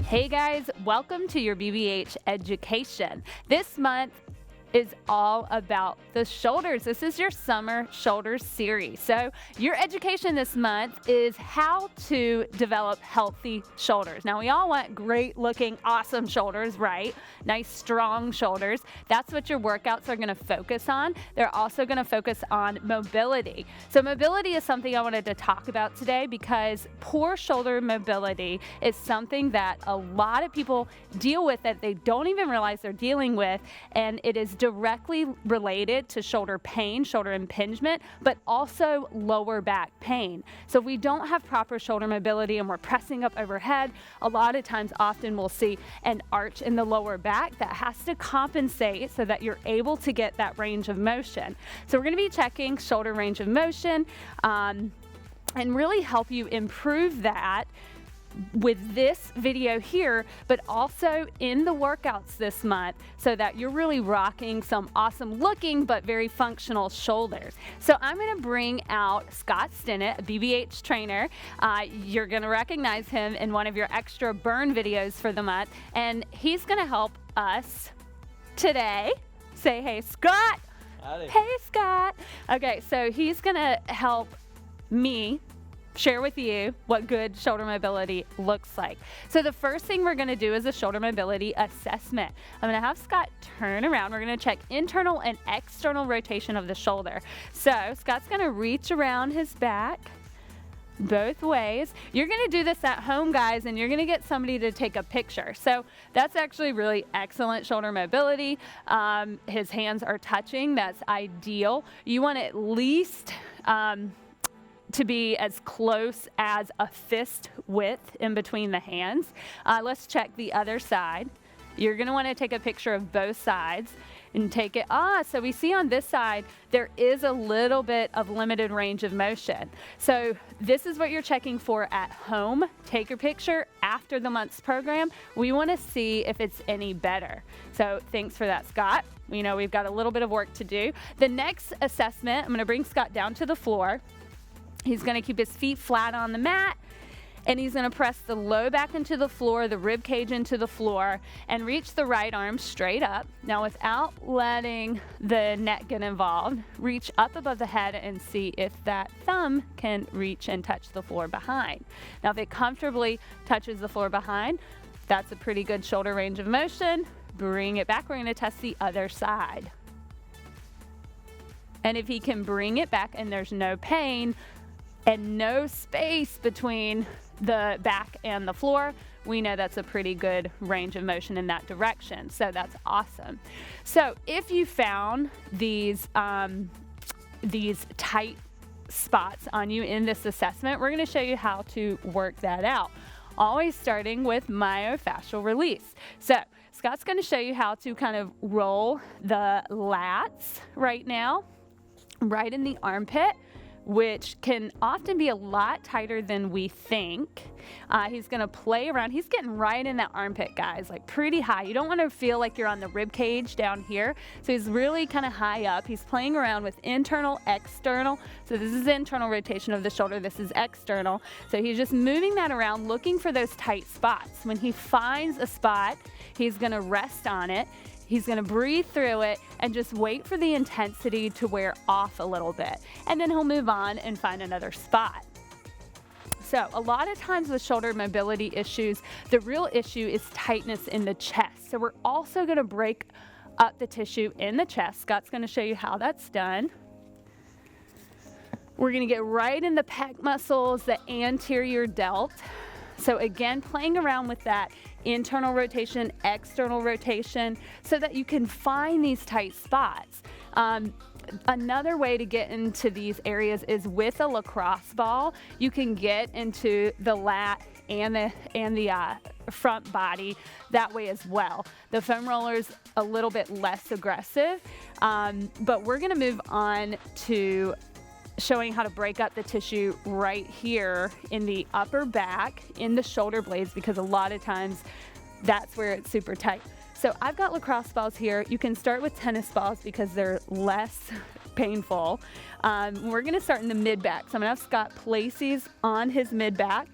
Hey guys, welcome to your BBH education. This month is all about the shoulders. This is your summer shoulders series. So your education this month is how to develop healthy shoulders. Now we all want great looking, awesome shoulders, right? Nice, strong shoulders. That's what your workouts are gonna focus on. They're also gonna focus on mobility. So mobility is something I wanted to talk about today because poor shoulder mobility is something that a lot of people deal with that they don't even realize they're dealing with, and it is directly related to shoulder pain, shoulder impingement, but also lower back pain. So if we don't have proper shoulder mobility and we're pressing up overhead, a lot of times often we'll see an arch in the lower back that has to compensate so that you're able to get that range of motion. So we're going to be checking shoulder range of motion and really help you improve that with this video here, but also in the workouts this month so that you're really rocking some awesome looking but very functional shoulders. So I'm going to bring out Scott Stinnett, a BBH trainer. You're going to recognize him in one of your extra burn videos for the month, and he's going to help us today. Say hey, Scott. Howdy. Hey, Scott. Okay, so he's going to help me share with you what good shoulder mobility looks like. So the first thing we're going to do is a shoulder mobility assessment. I'm going to have Scott turn around. We're going to check internal and external rotation of the shoulder. So Scott's going to reach around his back both ways. You're going to do this at home, guys, and you're going to get somebody to take a picture. So that's actually really excellent shoulder mobility. His hands are touching. That's ideal. You want at least to be as close as a fist width in between the hands. Let's check the other side. You're going to want to take a picture of both sides and take it. So we see on this side, there is a little bit of limited range of motion. So this is what you're checking for at home. Take your picture after the month's program. We want to see if it's any better. So thanks for that, Scott. We know we've got a little bit of work to do. The next assessment, I'm going to bring Scott down to the floor. He's going to keep his feet flat on the mat, and he's going to press the low back into the floor, the rib cage into the floor, and reach the right arm straight up. Now, without letting the neck get involved, reach up above the head and see if that thumb can reach and touch the floor behind. Now, if it comfortably touches the floor behind, that's a pretty good shoulder range of motion. Bring it back. We're going to test the other side. And if he can bring it back and there's no pain, and no space between the back and the floor, we know that's a pretty good range of motion in that direction. So that's awesome. So if you found these tight spots on you in this assessment, we're going to show you how to work that out. Always starting with myofascial release. So Scott's going to show you how to kind of roll the lats right now, right in the armpit, which can often be a lot tighter than we think. He's gonna play around. He's getting right in that armpit, guys, like pretty high. You don't wanna feel like you're on the rib cage down here. So he's really kind of high up. He's playing around with internal, external. So this is internal rotation of the shoulder. This is external. So he's just moving that around, looking for those tight spots. When he finds a spot, he's gonna rest on it. He's going to breathe through it and just wait for the intensity to wear off a little bit. And then he'll move on and find another spot. So a lot of times with shoulder mobility issues, the real issue is tightness in the chest. So we're also going to break up the tissue in the chest. Scott's going to show you how that's done. We're going to get right in the pec muscles, the anterior delt. So again, playing around with that internal rotation, external rotation, so that you can find these tight spots. Another way to get into these areas is with a lacrosse ball. You can get into the lat and the front body that way as well. The foam roller's a little bit less aggressive, but we're gonna move on to showing how to break up the tissue right here in the upper back, in the shoulder blades, because a lot of times that's where it's super tight. So I've got lacrosse balls here. You can start with tennis balls because they're less painful. We're gonna start in the mid back. So I'm gonna have Scott place these on his mid back.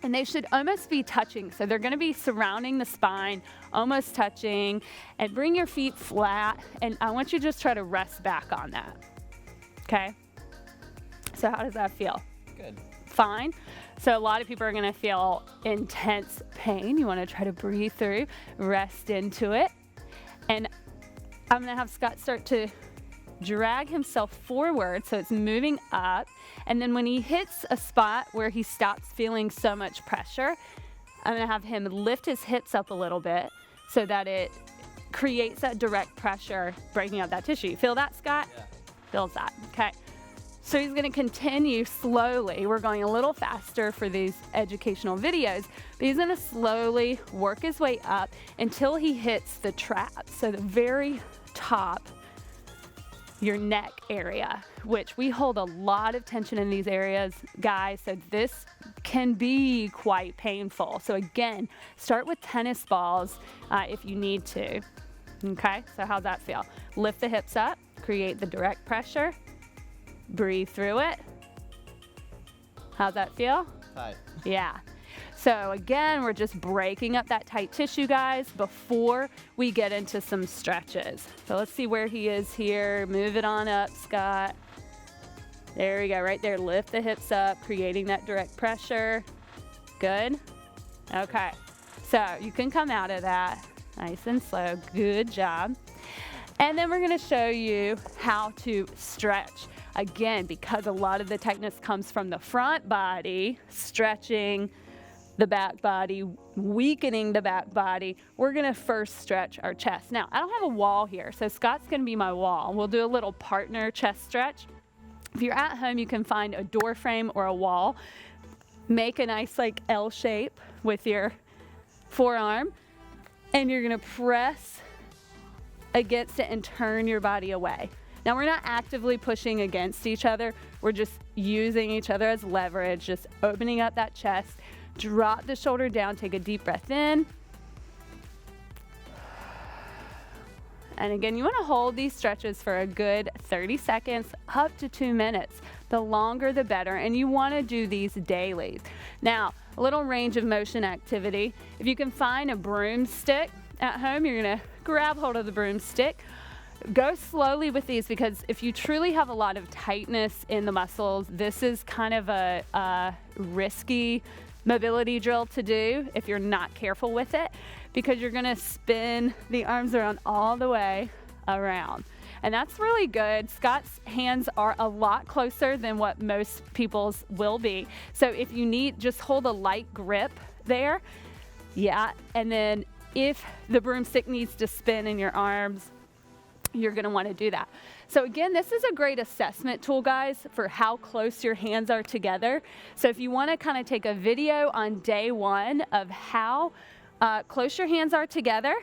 And they should almost be touching. So they're going to be surrounding the spine, almost touching. And bring your feet flat. And I want you to just try to rest back on that. Okay? So how does that feel? Good. Fine. So a lot of people are going to feel intense pain. You want to try to breathe through, rest into it. And I'm going to have Scott start to drag himself forward so it's moving up. And then when he hits a spot where he stops feeling so much pressure, I'm going to have him lift his hips up a little bit so that it creates that direct pressure, breaking up that tissue. You feel that, Scott? Yeah. Feels that. Okay. So he's going to continue slowly. We're going a little faster for these educational videos, but he's going to slowly work his way up until he hits the trap. So the very top, your neck area, which we hold a lot of tension in these areas, guys. So this can be quite painful. So again, start with tennis balls if you need to. Okay, so how's that feel? Lift the hips up, create the direct pressure, breathe through it. How's that feel? Tight. Yeah. So again, we're just breaking up that tight tissue, guys, before we get into some stretches. So let's see where he is here. Move it on up, Scott. There we go, right there. Lift the hips up, creating that direct pressure. Good. Okay. So you can come out of that nice and slow. Good job. And then we're going to show you how to stretch. Again, because a lot of the tightness comes from the front body, stretching the back body, weakening the back body, we're going to first stretch our chest. Now, I don't have a wall here, so Scott's going to be my wall. We'll do a little partner chest stretch. If you're at home, you can find a door frame or a wall. Make a nice like L shape with your forearm, and you're going to press against it and turn your body away. Now, we're not actively pushing against each other. We're just using each other as leverage, just opening up that chest. Drop the shoulder down, take a deep breath in. And again, you want to hold these stretches for a good 30 seconds, up to 2 minutes. The longer, the better. And you want to do these daily. Now, a little range of motion activity. If you can find a broomstick at home, you're going to grab hold of the broomstick. Go slowly with these, because if you truly have a lot of tightness in the muscles, this is kind of a risky mobility drill to do if you're not careful with it, because you're going to spin the arms around all the way around. And that's really good. Scott's hands are a lot closer than what most people's will be. So if you need, just hold a light grip there. Yeah. And then if the broomstick needs to spin in your arms, you're going to want to do that. So again, this is a great assessment tool, guys, for how close your hands are together. So if you want to kind of take a video on day one of how close your hands are together,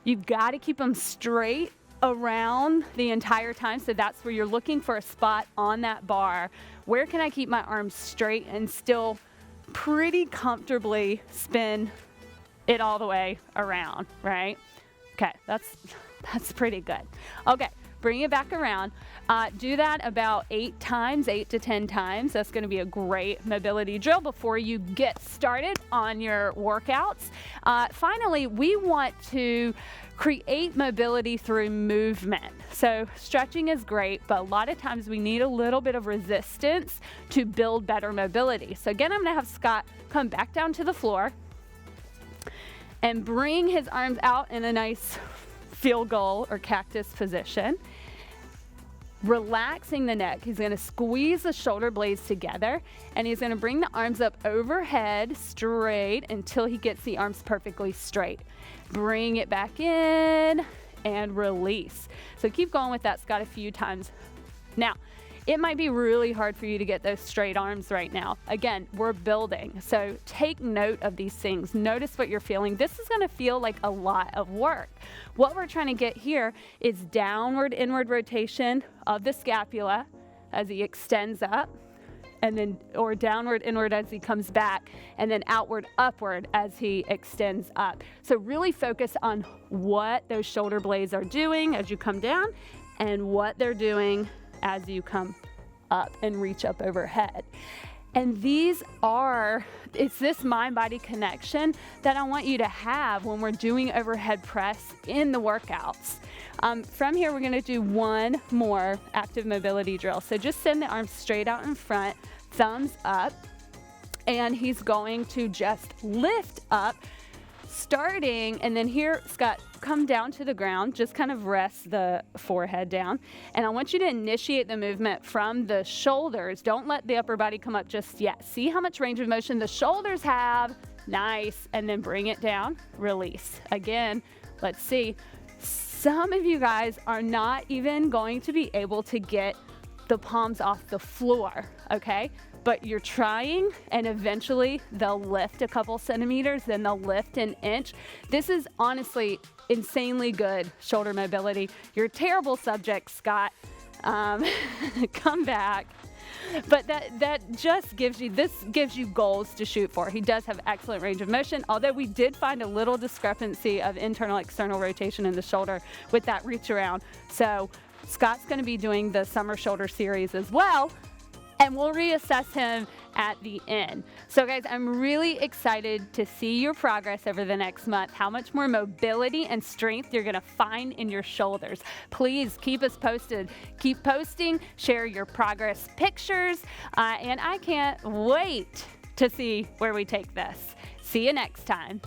you've got to keep them straight around the entire time. So that's where you're looking for a spot on that bar. Where can I keep my arms straight and still pretty comfortably spin it all the way around, right? Okay, that's pretty good. Okay, bring it back around. Do that about 8 to 10 times. That's going to be a great mobility drill before you get started on your workouts. Finally, we want to create mobility through movement. So stretching is great, but a lot of times we need a little bit of resistance to build better mobility. So again, I'm going to have Scott come back down to the floor and bring his arms out in a nice field goal or cactus position. Relaxing the neck. He's going to squeeze the shoulder blades together, and he's going to bring the arms up overhead straight until he gets the arms perfectly straight. Bring it back in and release. So keep going with that, Scott, a few times. Now, it might be really hard for you to get those straight arms right now. Again, we're building. So take note of these things. Notice what you're feeling. This is going to feel like a lot of work. What we're trying to get here is downward, inward rotation of the scapula as he extends up, and then, or downward, inward as he comes back, and then outward, upward as he extends up. So really focus on what those shoulder blades are doing as you come down and what they're doing as you come up and reach up overhead. And it's this mind-body connection that I want you to have when we're doing overhead press in the workouts. From here, we're gonna do one more active mobility drill. So just send the arms straight out in front, thumbs up, and he's going to just lift up, starting, and then here, Scott, come down to the ground, just kind of rest the forehead down. And I want you to initiate the movement from the shoulders. Don't let the upper body come up just yet. See how much range of motion the shoulders have. Nice. And then bring it down, release. Again, let's see. Some of you guys are not even going to be able to get the palms off the floor, okay? But you're trying, and eventually they'll lift a couple centimeters, then they'll lift an inch. This is honestly insanely good shoulder mobility. You're a terrible subject, Scott. Come back. But that just gives you goals to shoot for. He does have excellent range of motion, although we did find a little discrepancy of internal external rotation in the shoulder with that reach around. So Scott's going to be doing the summer shoulder series as well, and we'll reassess him at the end. So guys, I'm really excited to see your progress over the next month, how much more mobility and strength you're gonna find in your shoulders. Please keep us posted. Keep posting, share your progress pictures, and I can't wait to see where we take this. See you next time.